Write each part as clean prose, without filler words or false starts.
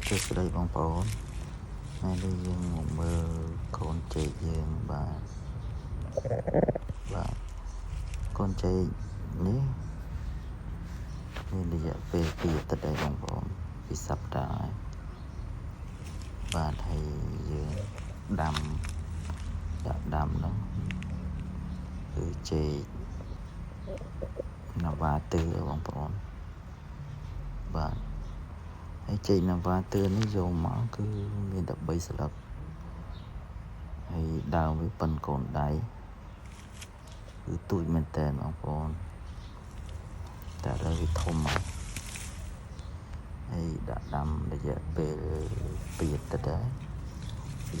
សួស្តីបងប្អូនថ្ងៃនេះយើងមកមើលកូនចេកយើងបាទកូនចេកនេះមានរយៈពេល2អាទិត្យហើយបងប្អូន2សប្តាហ៍ហើយបាទហើយយើងដាក់ដាំហ្នឹងគឺចេកណាវ៉ាទឺបងប្អូនបាទហើយចេកណាវ៉ាទឺនេះយកមកគឺមានតែ3ស្លឹកហើយដើមវាប៉ុនកូនដៃគឺទូចមែនតើបងប្អូនតែដល់វាធំហើយដាក់ដាំរយៈពេល2អាទិត្យហើយ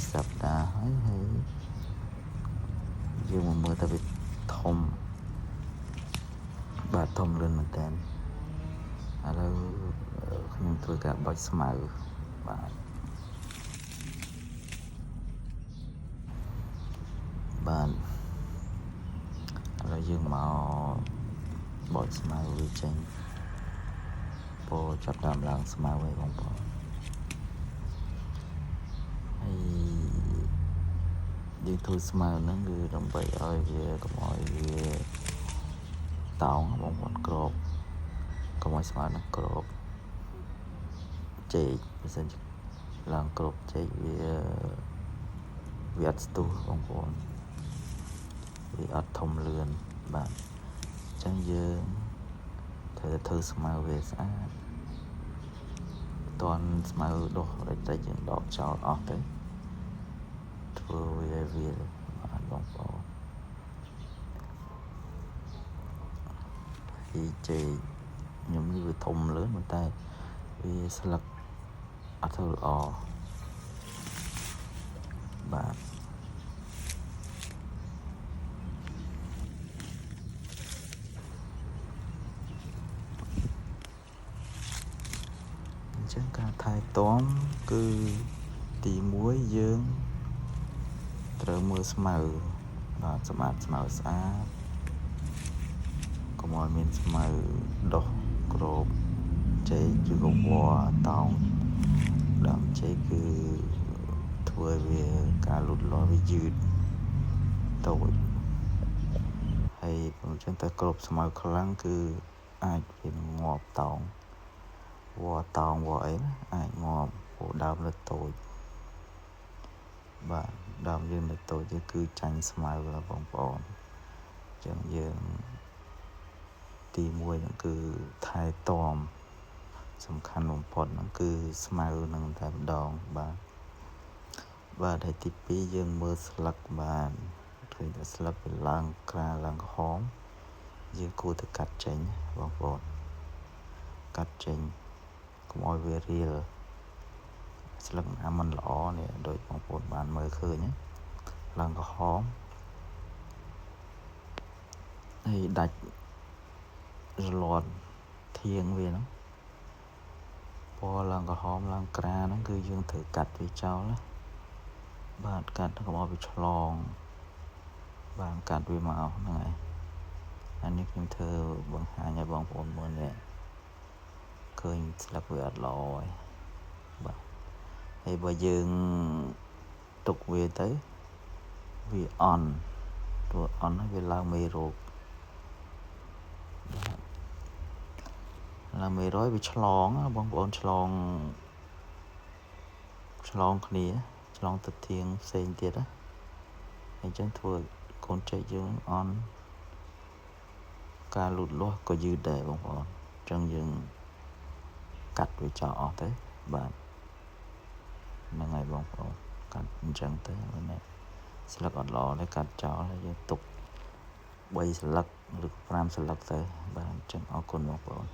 2សប្តាហ៍ហើយយើងមកមើលទៅវាធំបាទធំលឿនមែនតើឥឡូវខ្ញុំធ្វើការបោចស្មៅបាទឥឡូវយើងមកបោចស្មៅវាចេញពោចាប់ដើមឡើងស្មៅហើយបងប្អូនហើយយើងធ្វើស្មៅហ្នឹងគឺដើម្បីឲ្យវាកុំឲ្យវាតោងបងប្អូនក្របកុំឲ្យស្មៅហ្នឹងក្របចេកបើសិនជាឡើងក្របចេកវាអត់ស្ទុះបងប្អូនវាអត់ធំលឿនបាទអញ្ចឹងយើងត្រូវធ្វើស្មៅវាស្អាតតន់ស្មៅដុះតិចយើងដកចោលអស់ទៅធ្វើវាបាទបងប្អូនហើយចេកខ្ញុំនេះវាធំលឿនប៉ុន្តែវាស្លឹកអត់ធ្វើល្អបាទអញ្ចឹងការថែទាំគឺទី1យើងត្រូវមើលស្មៅបាទសម្អាតស្មៅស្អាតកុំឲ្យមានស្មៅដុះក្របចេកឬក៏វល្លិតោងដើមចេកគឺធ្វើឲ្យវាការលូតលាស់វាយឺតតូចហើយអញ្ចឹងតែក្របស្មៅខ្លាំងគឺអាចវាងាប់តោងវល្លិតោងវល្លិអីអាចងាប់ព្រោះដើមនៅតូចបាទដើមយើងនៅតូចគឺចាញ់ស្មៅបងប្អូនអញ្ចឹងយើងទី1ហ្នឹងគឺថែទាំសំខាន់បំផុតហ្នឹងគឺស្មៅនឹងតែម្ដងបាទហើយទី2យើងមើលស្លឹកបាទឃើញតែស្លឹកវាឡើងក្រាលឡើងក្រហមយើងគួរតែកាត់ចេញបងប្អូនកាត់ចេញកុំឲ្យវារាលស្លឹកណាមិនល្អនេះដូចបងប្អូនបានមើលឃើញឡើងក្រហមហើយដាច់រលាត់ធាងវាហ្នឹងពណ៌ឡើងក្រហមឡើងក្រាហ្នឹងគឺយើងត្រូវកាត់វាចោលណាបាទកាត់កុំឲ្យវាឆ្លងបាទកាត់វាមកហ្នឹងហើយអានេះខ្ញុំធ្វើបង្ហាញឲ្យបងប្អូនមើលនេះឃើញស្លឹកវាអត់ល្អហើយបាទហើយបើយើងទុកវាទៅវាអន់ហើយវាឡើងមេរោគឡើងមេរោគវាឆ្លងបងប្អូនឆ្លងគ្នាឆ្លងទៅធាងផ្សេងទៀតណាអញ្ចឹងធ្វើកូនចេកយើងអន់ការលូតលាស់ក៏យឺតដែរបងប្អូនអញ្ចឹងយើងកាត់វាចោលអស់ទៅបាទហ្នឹងហើយបងប្អូនកាត់អញ្ចឹងទៅនេះស្លឹកអត់ល្អទេកាត់ចោលហើយយើងទុក3ស្លឹកឬ5ស្លឹកទៅបាទអញ្ចឹងអរគុណបងប្អូន